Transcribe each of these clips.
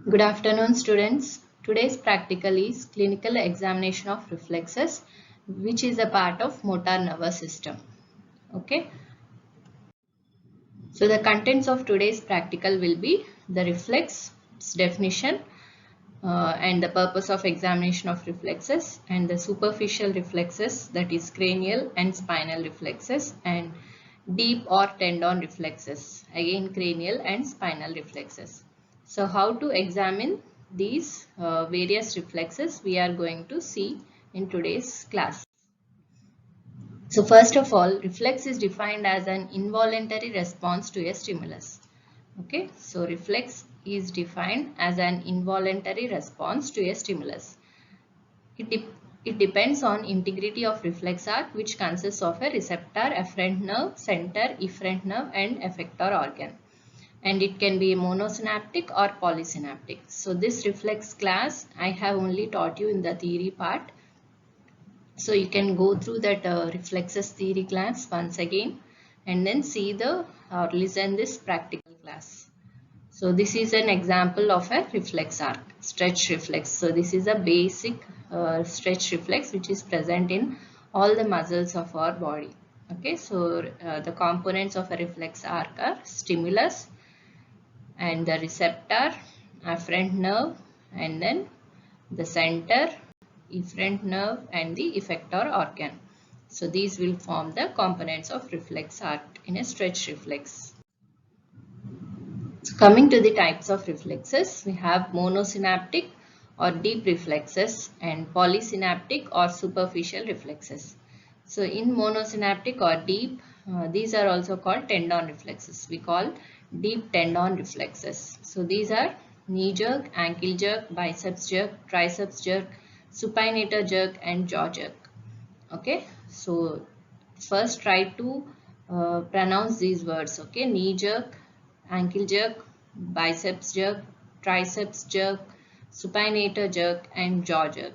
Good afternoon, students. Today's practical is clinical examination of reflexes, which is a part of motor nervous system. Okay. So the contents of today's practical will be the reflex, its definition, and the purpose of examination of reflexes, and the superficial reflexes, that is cranial and spinal reflexes, and deep or tendon reflexes, again cranial and spinal reflexes. So how to examine these various reflexes we are going to see in today's class. So first of all, reflex is defined as an involuntary response to a stimulus. Okay, so reflex is defined as an involuntary response to a stimulus. It depends on integrity of reflex arc, which consists of a receptor, afferent nerve, center, efferent nerve, and effector organ. And it can be monosynaptic or polysynaptic. So this reflex class I have only taught you in the theory part. So you can go through that reflexes theory class once again and then see the or listen this practical class. So this is an example of a reflex arc, stretch reflex. So this is a basic stretch reflex which is present in all the muscles of our body. Okay, so the components of a reflex arc are stimulus and the receptor, afferent nerve, and then the center, efferent nerve, and the effector organ. So these will form the components of reflex arc in a stretch reflex. So coming to the types of reflexes, we have monosynaptic or deep reflexes and polysynaptic or superficial reflexes. So in monosynaptic or deep, these are also called tendon reflexes. We call deep tendon reflexes. So these are knee jerk, ankle jerk, biceps jerk, triceps jerk, supinator jerk, and jaw jerk. Okay, so first try to pronounce these words. Okay, knee jerk, ankle jerk, biceps jerk, triceps jerk, supinator jerk, and jaw jerk.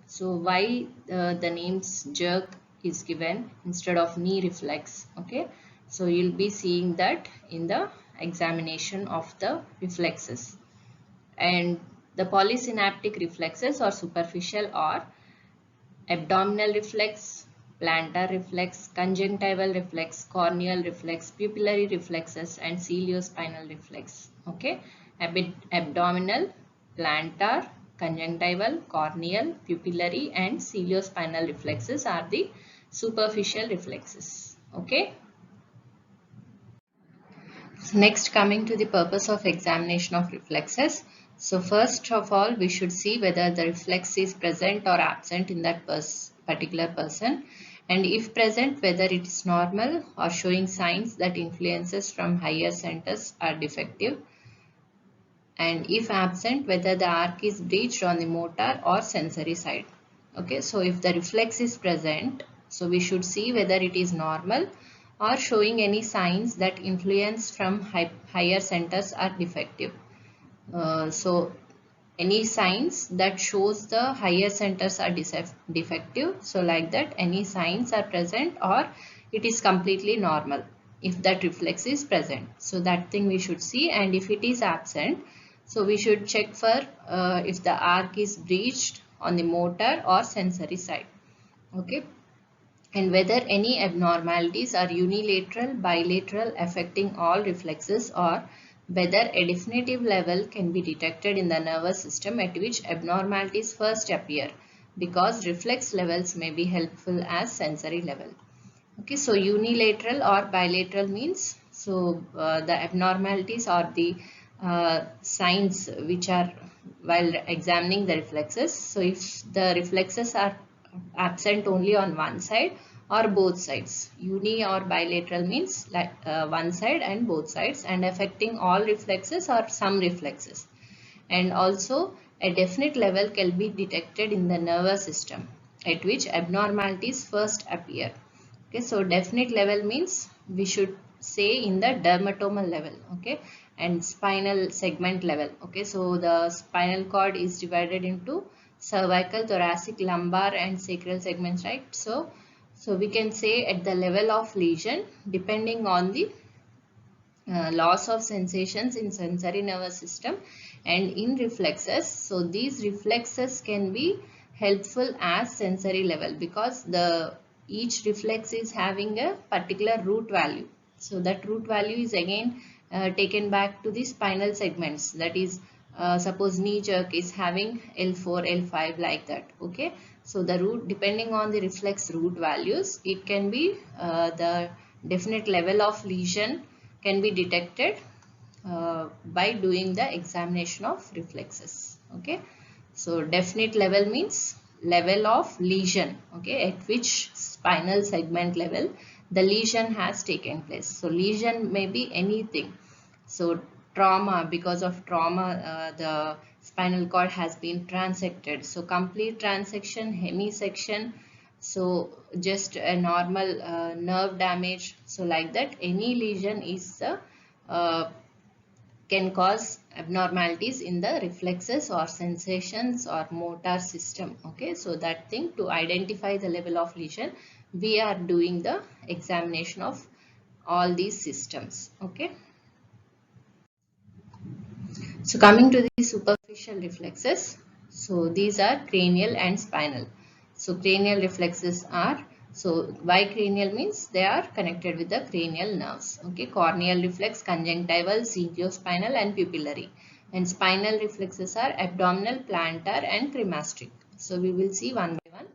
So why the names jerk is given instead of knee reflex? Okay, so you'll be seeing that in the examination of the reflexes. And the polysynaptic reflexes or superficial or abdominal reflex, plantar reflex, conjunctival reflex, corneal reflex, pupillary reflexes, and ciliospinal reflex. Okay, abdominal, plantar, conjunctival, corneal, pupillary, and ciliospinal reflexes are the superficial reflexes. Okay. So next, coming to the purpose of examination of reflexes. So first of all, we should see whether the reflex is present or absent in that particular person, and if present, whether it is normal or showing signs that influences from higher centers are defective, and if absent, whether the arc is breached on the motor or sensory side. Okay, so if the reflex is present, so we should see whether it is normal or showing any signs that influence from higher centers are defective. So any signs that shows the higher centers are defective, so like that any signs are present or it is completely normal if that reflex is present. So that thing we should see, and if it is absent, so we should check for if the arc is breached on the motor or sensory side. Okay, and whether any abnormalities are unilateral, bilateral, affecting all reflexes, or whether a definitive level can be detected in the nervous system at which abnormalities first appear, because reflex levels may be helpful as sensory level. Okay, so unilateral or bilateral means, so the abnormalities or the signs which are while examining the reflexes. So if the reflexes are absent only on one side or both sides, uni or bilateral means like one side and both sides, and affecting all reflexes or some reflexes, and also a definite level can be detected in the nervous system at which abnormalities first appear. Okay, so definite level means we should say in the dermatomal level. Okay, and spinal segment level. Okay, so the spinal cord is divided into cervical, thoracic, lumbar, and sacral segments, right? So we can say at the level of lesion, depending on the loss of sensations in sensory nervous system and in reflexes. So these reflexes can be helpful as sensory level because the each reflex is having a particular root value. So that root value is again taken back to the spinal segments. That is, suppose knee jerk is having L4, L5 like that. Okay. So the root, depending on the reflex root values, it can be the definite level of lesion can be detected by doing the examination of reflexes. Okay. So definite level means level of lesion. Okay. At which spinal segment level the lesion has taken place. So lesion may be anything. So trauma, because of trauma, the spinal cord has been transected. So complete transection, hemisection, so just a normal nerve damage. So like that, any lesion is can cause abnormalities in the reflexes or sensations or motor system. Okay, so that thing, to identify the level of lesion, we are doing the examination of all these systems. Okay. So coming to the superficial reflexes, so these are cranial and spinal. So cranial reflexes are, so bicranial means they are connected with the cranial nerves. Okay, corneal reflex, conjunctival, cerebrospinal and pupillary. And spinal reflexes are abdominal, plantar and cremasteric. So we will see one by one.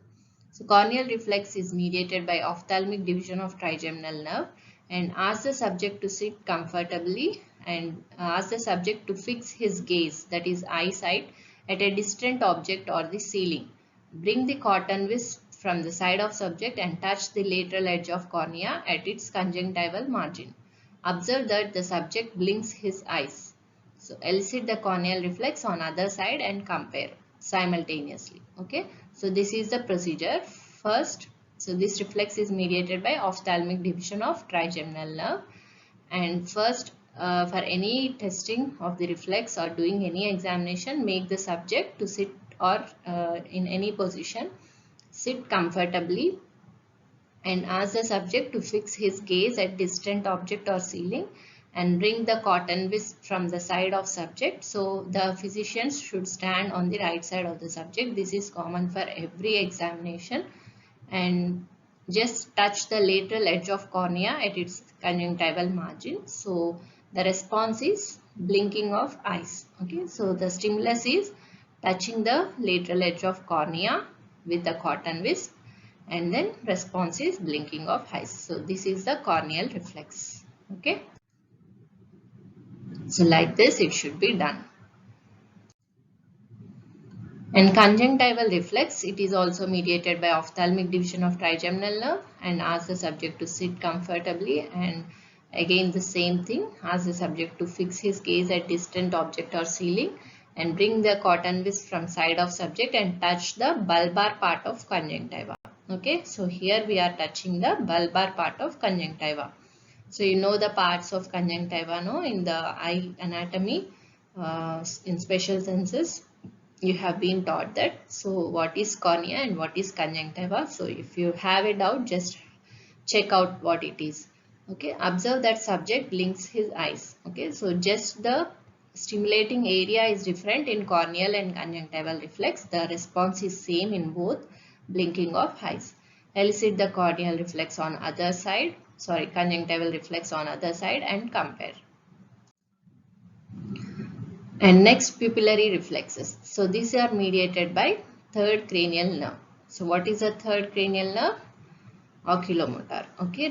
So corneal reflex is mediated by ophthalmic division of trigeminal nerve and asks the subject to sit comfortably and asks the subject to fix his gaze, that is eyesight, at a distant object or the ceiling. Bring the cotton wisp from the side of subject and touch the lateral edge of cornea at its conjunctival margin. Observe that the subject blinks his eyes. So elicit the corneal reflex on other side and compare simultaneously. Okay. So this is the procedure. First, so this reflex is mediated by ophthalmic division of trigeminal nerve. And first, for any testing of the reflex or doing any examination, make the subject to sit or in any position, sit comfortably and ask the subject to fix his gaze at distant object or ceiling and bring the cotton wisp from the side of subject. So the physicians should stand on the right side of the subject. This is common for every examination. And just touch the lateral edge of cornea at its conjunctival margin. So the response is blinking of eyes. Okay, so the stimulus is touching the lateral edge of cornea with the cotton wisp, and then response is blinking of eyes. So this is the corneal reflex. Okay. So like this it should be done. And conjunctival reflex, it is also mediated by ophthalmic division of trigeminal nerve and asks the subject to sit comfortably, and again the same thing, ask the subject to fix his gaze at distant object or ceiling and bring the cotton wisp from side of subject and touch the bulbar part of conjunctiva. Okay, so here we are touching the bulbar part of conjunctiva. So you know the parts of conjunctiva, no, in the eye anatomy, in special senses you have been taught that. So what is cornea and what is conjunctiva? So if you have a doubt, just check out what it is. Okay, observe that subject blinks his eyes. Okay, so just the stimulating area is different in corneal and conjunctival reflex. The response is same in both, blinking of eyes. Elicit the corneal reflex on other side, sorry, conjunctival reflex on other side and compare. And next, pupillary reflexes. So these are mediated by third cranial nerve. So what is a third cranial nerve? Oculomotor. Okay,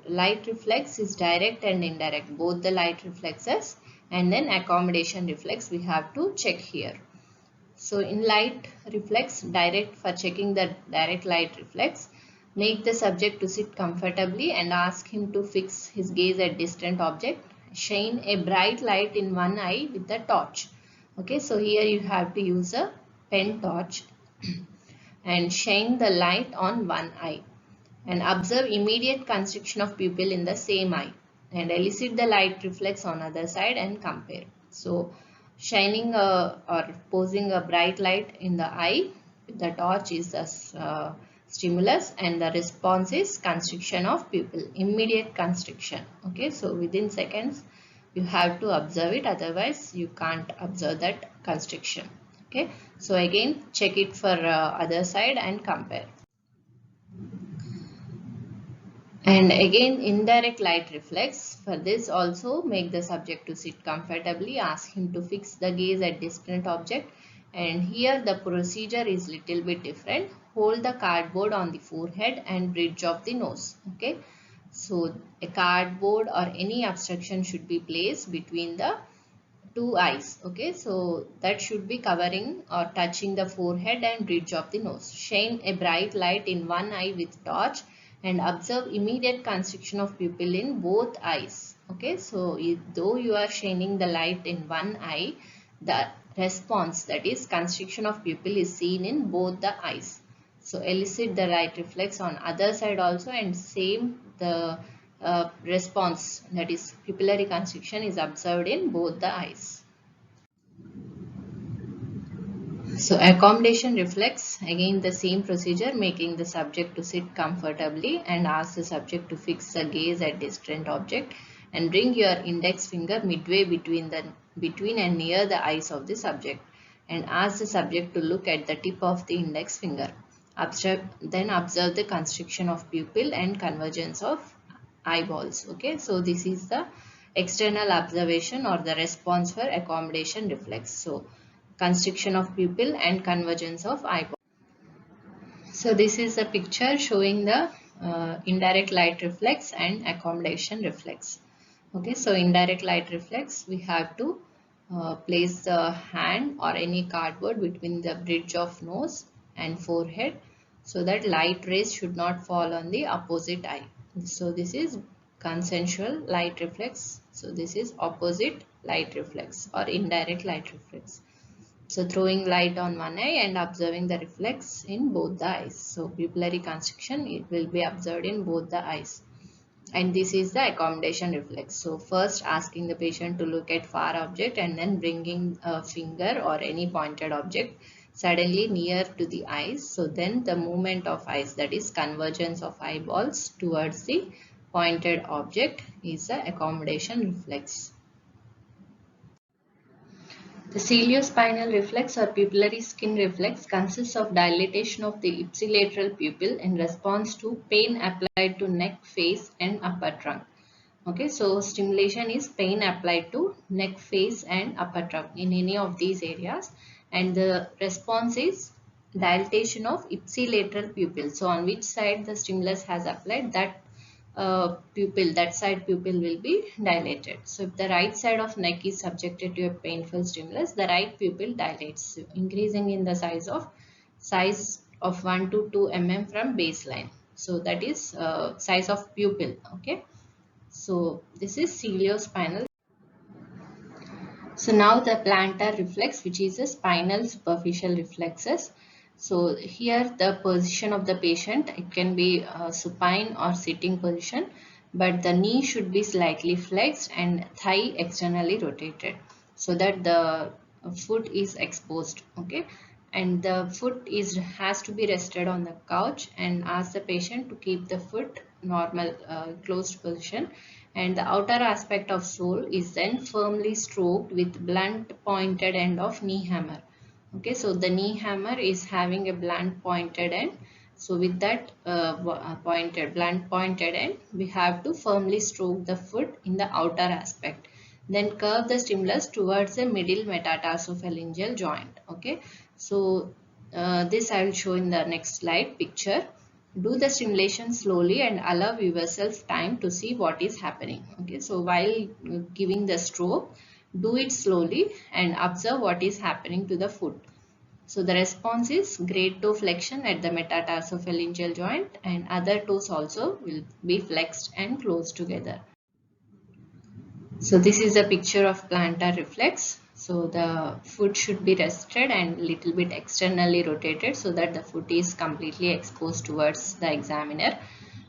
light reflex is direct and indirect, both the light reflexes, and then accommodation reflex we have to check here. So in light reflex, direct, for checking the direct light reflex, make the subject to sit comfortably and ask him to fix his gaze at distant object. Shine a bright light in one eye with the torch. Okay, so here you have to use a pen torch and shine the light on one eye and observe immediate constriction of pupil in the same eye and elicit the light reflex on other side and compare. So shining or posing a bright light in the eye with the torch is a stimulus, and the response is constriction of pupil, immediate constriction. Okay, so within seconds you have to observe it, otherwise you can't observe that constriction. Okay, so again check it for other side and compare. And again, indirect light reflex. For this also, make the subject to sit comfortably, ask him to fix the gaze at distant object. And here the procedure is little bit different. Hold the cardboard on the forehead and bridge of the nose. Okay, so a cardboard or any obstruction should be placed between the two eyes. Okay, so that should be covering or touching the forehead and bridge of the nose. Shine a bright light in one eye with torch and observe immediate constriction of pupil in both eyes. Okay, so though you are shining the light in one eye, the response, that is constriction of pupil, is seen in both the eyes. So elicit the light reflex on other side also, and same the response, that is pupillary constriction, is observed in both the eyes. So accommodation reflex, again the same procedure, making the subject to sit comfortably and ask the subject to fix the gaze at distant object, and bring your index finger midway between and near the eyes of the subject, and ask the subject to look at the tip of the index finger. Then observe the constriction of pupil and convergence of eyeballs. Okay, so this is the external observation or the response for accommodation reflex. So constriction of pupil and convergence of eyeball. So this is a picture showing the indirect light reflex and accommodation reflex. Okay, so indirect light reflex, we have to place the hand or any cardboard between the bridge of nose and forehead, so that light rays should not fall on the opposite eye. So this is consensual light reflex. So this is opposite light reflex or indirect light reflex. So throwing light on one eye and observing the reflex in both the eyes. So pupillary constriction, it will be observed in both the eyes. And this is the accommodation reflex. So first asking the patient to look at far object, and then bringing a finger or any pointed object suddenly near to the eyes. So then the movement of eyes, that is convergence of eyeballs towards the pointed object, is the accommodation reflex. The ciliospinal reflex or pupillary skin reflex consists of dilatation of the ipsilateral pupil in response to pain applied to neck, face and upper trunk. Okay, so stimulation is pain applied to neck, face and upper trunk in any of these areas, and the response is dilatation of ipsilateral pupil. So on which side the stimulus has applied, that pupil, that side pupil will be dilated. So if the right side of neck is subjected to a painful stimulus, the right pupil dilates, increasing in the size of 1 to 2 mm from baseline. So that is size of pupil. Okay, so this is ciliospinal. So now the plantar reflex, which is a spinal superficial reflexes. So here the position of the patient, it can be supine or sitting position, but the knee should be slightly flexed and thigh externally rotated, so that the foot is exposed. Okay, and the foot has to be rested on the couch, and ask the patient to keep the foot normal closed position, and the outer aspect of sole is then firmly stroked with blunt pointed end of knee hammer. Okay, so the knee hammer is having a blunt pointed end. So with that blunt pointed end, we have to firmly stroke the foot in the outer aspect. Then curve the stimulus towards the middle metatarsophalangeal joint. Okay, so this I will show in the next slide picture. Do the stimulation slowly and allow yourself time to see what is happening. Okay, so while giving the stroke, do it slowly and observe what is happening to the foot. So the response is great toe flexion at the metatarsophalangeal joint, and other toes also will be flexed and closed together. So this is a picture of plantar reflex. So the foot should be rested and little bit externally rotated, so that the foot is completely exposed towards the examiner.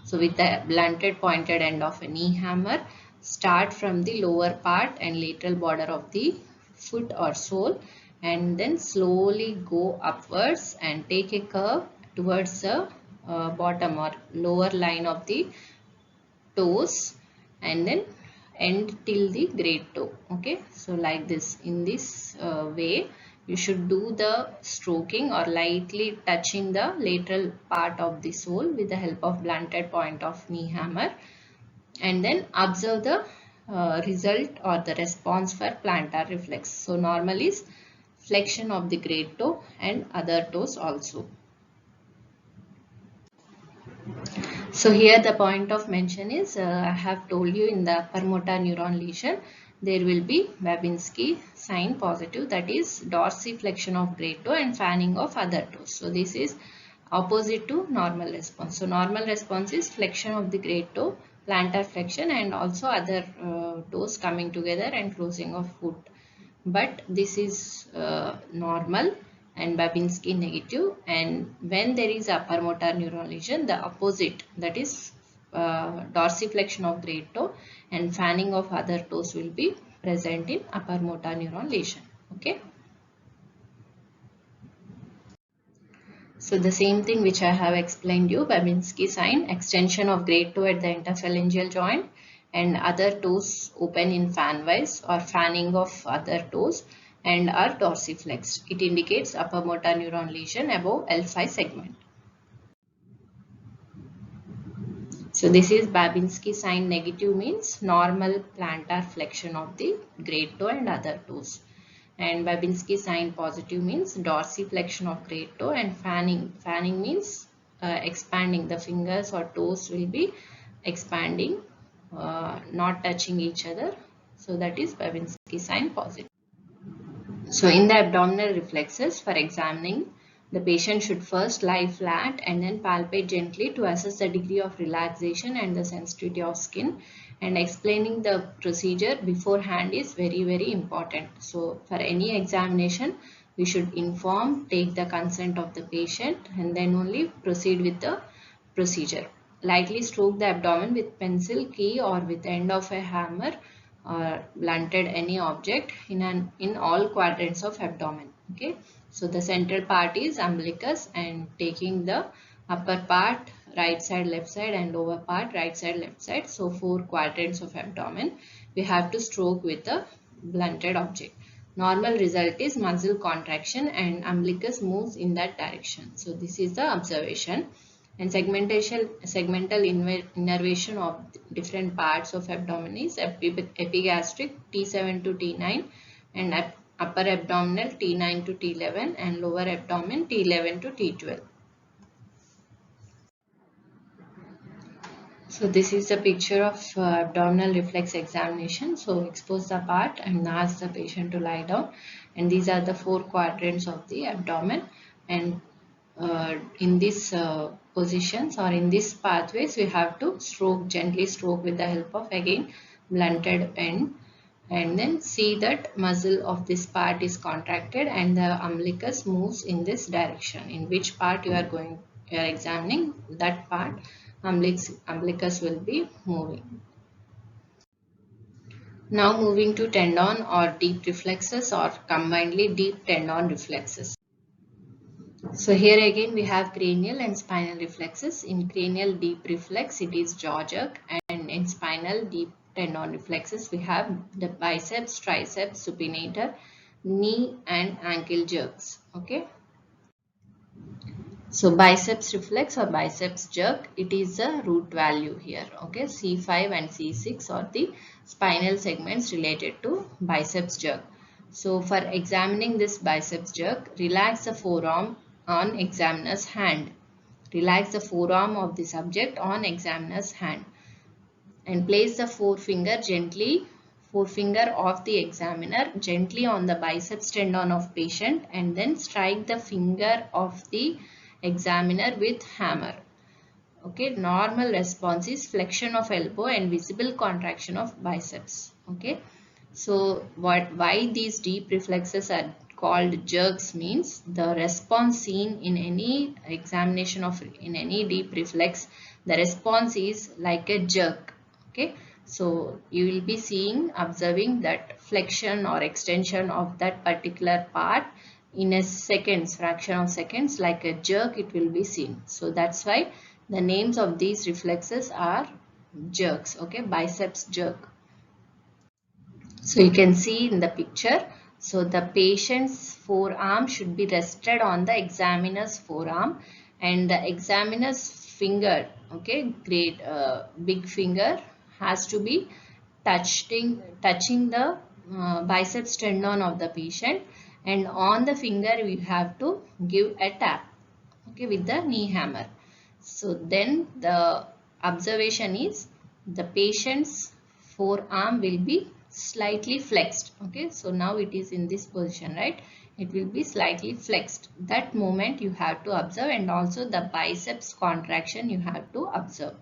So with the blunted pointed end of a knee hammer, start from the lower part and lateral border of the foot or sole, and then slowly go upwards and take a curve towards the bottom or lower line of the toes, and then end till the great toe. Okay, so like this, in this way you should do the stroking or lightly touching the lateral part of the sole with the help of blunted point of knee hammer, and then observe the result or the response for plantar reflex. So normal is flexion of the great toe and other toes also. So here the point of mention is, I have told you in the upper motor neuron lesion, there will be Babinski sign positive, that is dorsiflexion of great toe and fanning of other toes. So this is opposite to normal response. So normal response is flexion of the great toe, plantar flexion, and also other toes coming together and closing of foot. But this is normal and Babinski negative, and when there is upper motor neuron lesion, the opposite, that is dorsiflexion of great toe and fanning of other toes will be present in upper motor neuron lesion. Okay. So the same thing which I have explained you, Babinski sign, extension of great toe at the interphalangeal joint and other toes open in fanwise or fanning of other toes and are dorsiflexed. It indicates upper motor neuron lesion above L5 segment. So this is Babinski sign negative, means normal plantar flexion of the great toe and other toes. And Babinski sign positive means dorsiflexion of great toe and fanning. Fanning means expanding. The fingers or toes will be expanding, not touching each other. So that is Babinski sign positive. So in the abdominal reflexes, for examining, the patient should first lie flat and then palpate gently to assess the degree of relaxation and the sensitivity of skin. And explaining the procedure beforehand is very, very important. So for any examination, we should inform, take the consent of the patient, and then only proceed with the procedure. Lightly stroke the abdomen with pencil, key, or with end of a hammer or blunted any object in all quadrants of abdomen. Okay, so the central part is umbilicus, and taking the upper part right side, left side, and lower part right side, left side. So 4 quadrants of abdomen we have to stroke with a blunted object. Normal result is muscle contraction and umbilicus moves in that direction. So this is the observation. And segmental innervation of different parts of abdomen is epigastric T7 to T9 and upper abdominal T9 to T11 and lower abdomen T11 to T12. So this is a picture of abdominal reflex examination. So expose the part and ask the patient to lie down, and these are the 4 quadrants of the abdomen, and in these positions or in these pathways we have to gently stroke with the help of again blunted end, and then see that muscle of this part is contracted and the umbilicus moves in this direction. In which part you are examining, that part umbilicus will be moving. Now moving to tendon or deep reflexes or combinedly deep tendon reflexes. So here again we have cranial and spinal reflexes. In cranial deep reflex it is jaw jerk, and in spinal deep tendon reflexes we have the biceps, triceps, supinator, knee and ankle jerks. Okay. So biceps reflex or biceps jerk, it is a root value here. Okay, C5 and C6 are the spinal segments related to biceps jerk. So for examining this biceps jerk, relax the forearm on examiner's hand. Relax the forearm of the subject on examiner's hand and place the forefinger of the examiner gently on the biceps tendon of patient, and then strike the finger of the examiner with hammer. Okay, normal response is flexion of elbow and visible contraction of biceps. Okay, so why these deep reflexes are called jerks means the response seen in any examination of in any deep reflex, the response is like a jerk. Okay, so you will be observing that flexion or extension of that particular part in a seconds, fraction of seconds, like a jerk it will be seen. So that's why the names of these reflexes are jerks. Okay, biceps jerk. So you can see in the picture, so the patient's forearm should be rested on the examiner's forearm, and the examiner's finger, okay, great, big finger has to be touching the biceps tendon of the patient, and on the finger we have to give a tap, okay, with the knee hammer. So then the observation is the patient's forearm will be slightly flexed. Okay, so now it is in this position, right? It will be slightly flexed. That moment you have to observe, and also the biceps contraction you have to observe.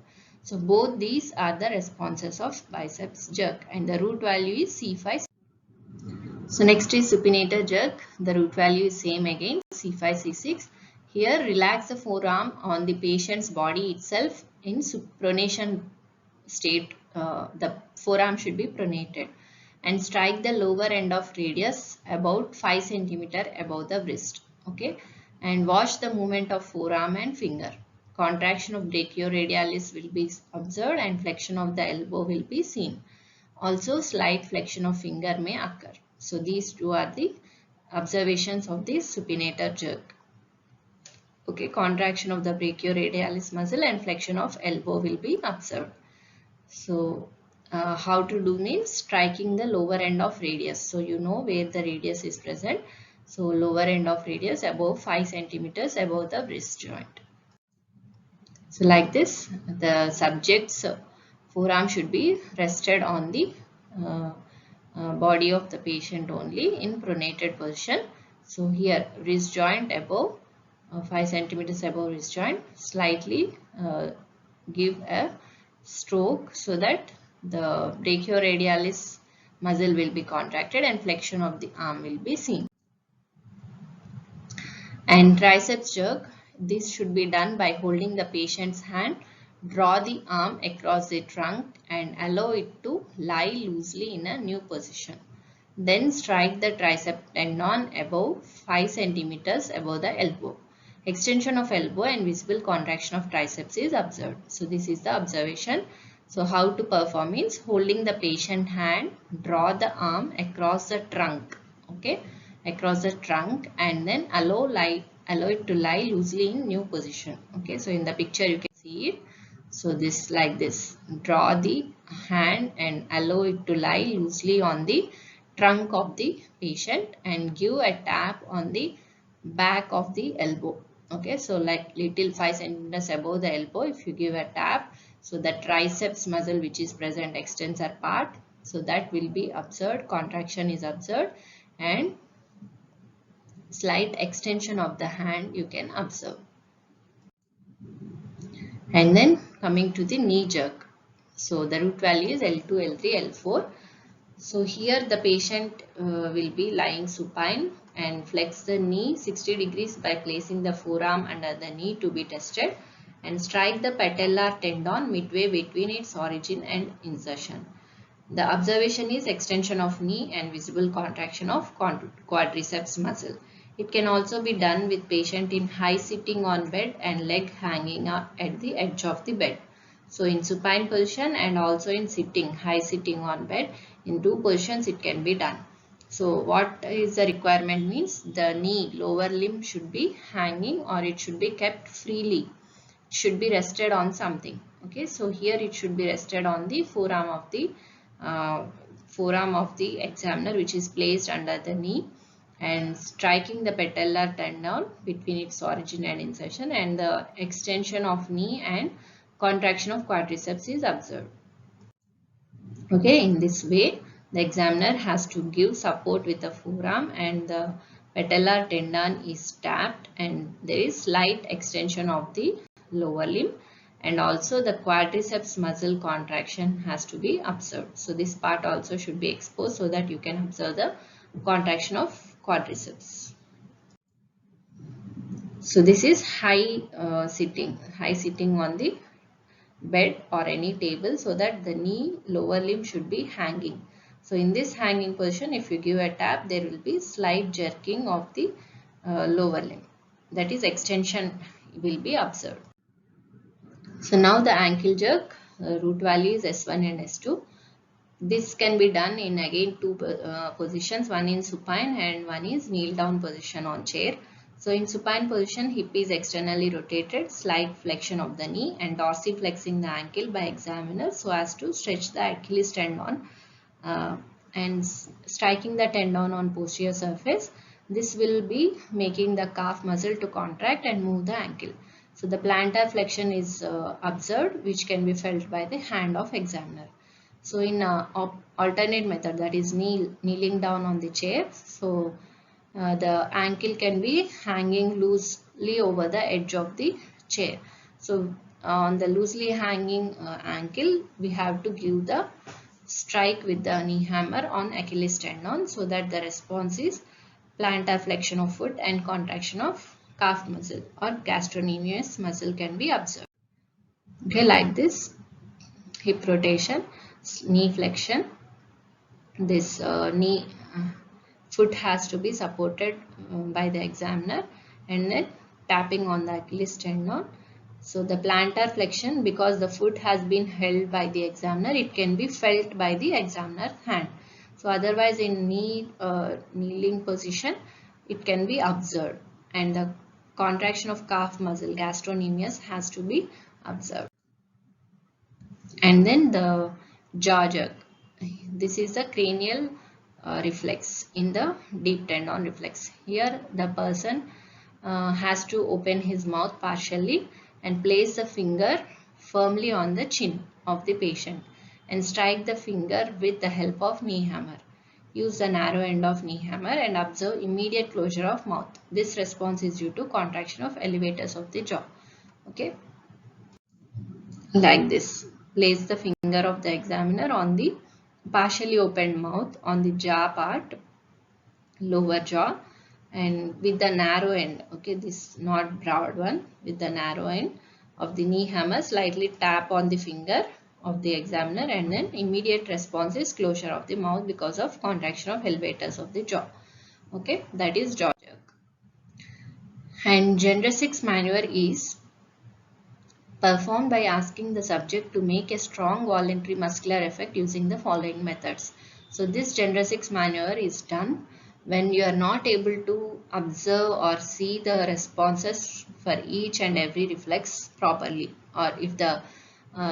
So both these are the responses of biceps jerk, and the root value is C5. So next is supinator jerk. The root value is same again, C5, C6. Here relax the forearm on the patient's body itself in pronation state. The forearm should be pronated, and strike the lower end of radius about 5 centimeter above the wrist. Okay, and watch the movement of forearm and finger. Contraction of brachioradialis will be observed, and flexion of the elbow will be seen. Also, slight flexion of finger may occur. So these two are the observations of the supinator jerk. Okay, contraction of the brachioradialis muscle and flexion of elbow will be observed. So how to do means striking the lower end of radius. So you know where the radius is present. So lower end of radius above 5 centimeters above the wrist joint. So like this, the subject's forearm should be rested on the uh, body of the patient only in pronated position. So here wrist joint above 5 centimeters above wrist joint, slightly give a stroke so that the brachioradialis muscle will be contracted and flexion of the arm will be seen. And triceps jerk, this should be done by holding the patient's hand, draw the arm across the trunk and allow it to lie loosely in a new position. Then strike the tricep tendon above 5 centimeters above the elbow. Extension of elbow and visible contraction of triceps is observed. So this is the observation. So how to perform means holding the patient hand, draw the arm across the trunk, okay, across the trunk, and then allow it to lie loosely in new position. Okay, so in the picture you can see it. So this like this, draw the hand and allow it to lie loosely on the trunk of the patient and give a tap on the back of the elbow. Okay, so like little 5 centimeters above the elbow, if you give a tap, so the triceps muscle which is present extensor part, so that will be observed, contraction is observed, and slight extension of the hand you can observe. And then coming to the knee jerk. So the root value is L2, L3, L4. So here the patient will be lying supine and flex the knee 60 degrees by placing the forearm under the knee to be tested, and strike the patellar tendon midway between its origin and insertion. The observation is extension of knee and visible contraction of quadriceps muscle. It can also be done with patient in high sitting on bed and leg hanging up at the edge of the bed. So in supine position and also in sitting, high sitting on bed, in two positions it can be done. So what is the requirement means the knee, lower limb should be hanging or it should be kept freely. It should be rested on something. Okay, so here it should be rested on the forearm of the examiner, which is placed under the knee, and striking the patellar tendon between its origin and insertion, and the extension of knee and contraction of quadriceps is observed. Okay, in this way the examiner has to give support with the forearm and the patellar tendon is tapped and there is slight extension of the lower limb, and also the quadriceps muscle contraction has to be observed. So this part also should be exposed so that you can observe the contraction of quadriceps. So this is high sitting on the bed or any table, so that the knee, lower limb should be hanging. So in this hanging position, if you give a tap, there will be slight jerking of the lower limb. That is, extension will be observed. So now the ankle jerk, root value is S1 and S2. This can be done in again two positions, one in supine and one is kneel down position on chair. So in supine position, hip is externally rotated, slight flexion of the knee and dorsiflexing the ankle by examiner so as to stretch the Achilles tendon and striking the tendon on posterior surface. This will be making the calf muscle to contract and move the ankle. So the plantar flexion is observed, which can be felt by the hand of examiner. So in alternate method, that is kneeling down on the chair, so the ankle can be hanging loosely over the edge of the chair. So on the loosely hanging ankle, we have to give the strike with the knee hammer on Achilles tendon so that the response is plantar flexion of foot and contraction of calf muscle or gastrocnemius muscle can be observed. Okay, like this, hip rotation, knee flexion, this knee foot has to be supported by the examiner and then tapping on the Achilles tendon. So the plantar flexion, because the foot has been held by the examiner, it can be felt by the examiner's hand. So otherwise in kneeling position, it can be observed and the contraction of calf muscle, gastrocnemius, has to be observed. And then the jaw jerk. This is the cranial reflex in the deep tendon reflex. Here the person has to open his mouth partially and place the finger firmly on the chin of the patient and strike the finger with the help of knee hammer. Use the narrow end of knee hammer and observe immediate closure of mouth. This response is due to contraction of elevators of the jaw. Okay, like this. Place the finger of the examiner on the partially opened mouth on the jaw part, lower jaw, and with the narrow end, okay, this not broad one, with the narrow end of the knee hammer, slightly tap on the finger of the examiner and then immediate response is closure of the mouth because of contraction of elevators of the jaw. Okay, that is jaw jerk. And gender 6 maneuver is performed by asking the subject to make a strong voluntary muscular effect using the following methods. So this gender 6 maneuver is done when you are not able to observe or see the responses for each and every reflex properly, or if the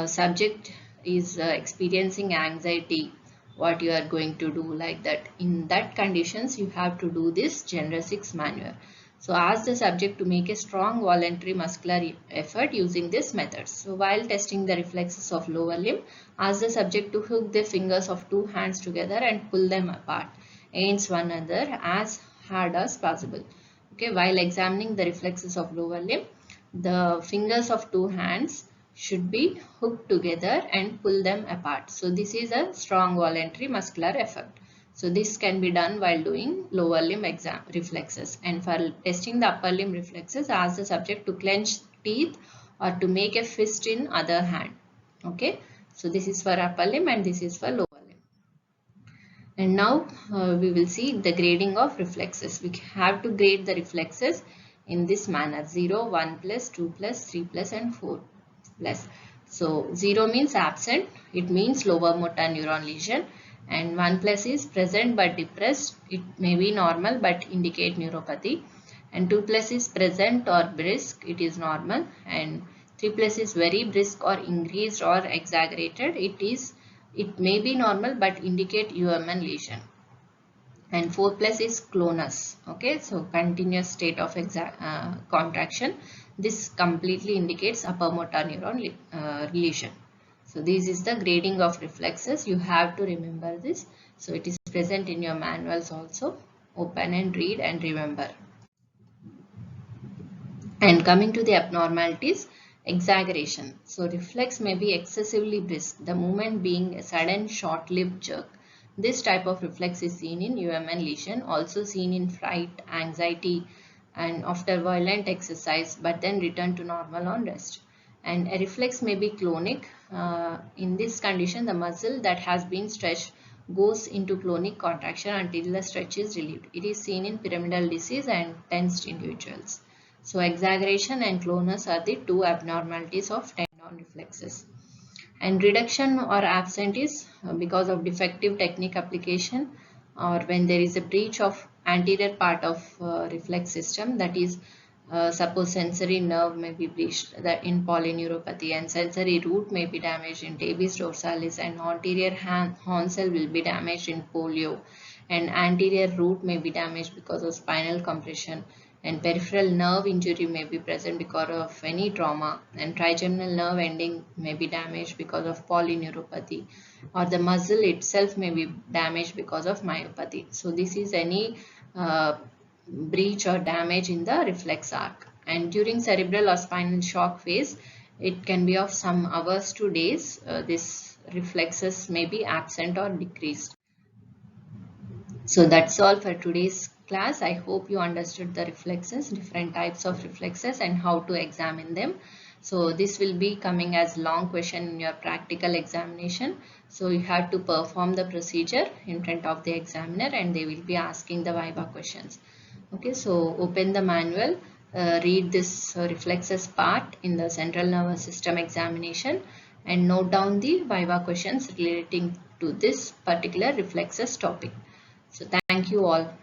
subject is experiencing anxiety, what you are going to do, like that. In that conditions, you have to do this gender 6 maneuver. So ask the subject to make a strong voluntary muscular effort using this method. So while testing the reflexes of lower limb, ask the subject to hook the fingers of two hands together and pull them apart against one another as hard as possible. Okay, while examining the reflexes of lower limb, the fingers of two hands should be hooked together and pull them apart. So this is a strong voluntary muscular effort. So this can be done while doing lower limb reflexes. And for testing the upper limb reflexes, ask the subject to clench teeth or to make a fist in other hand. Okay, so this is for upper limb and this is for lower limb. And now we will see the grading of reflexes. We have to grade the reflexes in this manner: 0, 1 plus, 2 plus, 3 plus and 4 plus. So 0 means absent, it means lower motor neuron lesion. And 1 plus is present but depressed, it may be normal but indicate neuropathy. And 2 plus is present or brisk, it is normal. And 3 plus is very brisk or increased or exaggerated, it may be normal but indicate UMN lesion. And 4 plus is clonus, okay, so continuous state of contraction. This completely indicates upper motor neuron lesion. So this is the grading of reflexes. You have to remember this. So it is present in your manuals also. Open and read and remember. And coming to the abnormalities, exaggeration. So reflex may be excessively brisk, the movement being a sudden short-lived jerk. This type of reflex is seen in UMN lesion, also seen in fright, anxiety, and after violent exercise, but then return to normal on rest. And a reflex may be clonic. In this condition, the muscle that has been stretched goes into clonic contraction until the stretch is relieved. It is seen in pyramidal disease and tensed individuals. So exaggeration and clonus are the two abnormalities of tendon reflexes. And reduction or absent is because of defective technique application, or when there is a breach of anterior part of reflex system, that is suppose sensory nerve may be breached in polyneuropathy, and sensory root may be damaged in tabes dorsalis, and anterior horn cell will be damaged in polio, and anterior root may be damaged because of spinal compression, and peripheral nerve injury may be present because of any trauma, and trigeminal nerve ending may be damaged because of polyneuropathy, or the muscle itself may be damaged because of myopathy. So this is any breach or damage in the reflex arc. And during cerebral or spinal shock phase, it can be of some hours to days. This reflexes may be absent or decreased. So that's all for today's class. I hope you understood the reflexes, different types of reflexes, and how to examine them. So this will be coming as long question in your practical examination. So you have to perform the procedure in front of the examiner, and they will be asking the viva questions. Okay, so open the manual, read this reflexes part in the central nervous system examination, and note down the viva questions relating to this particular reflexes topic. So thank you all.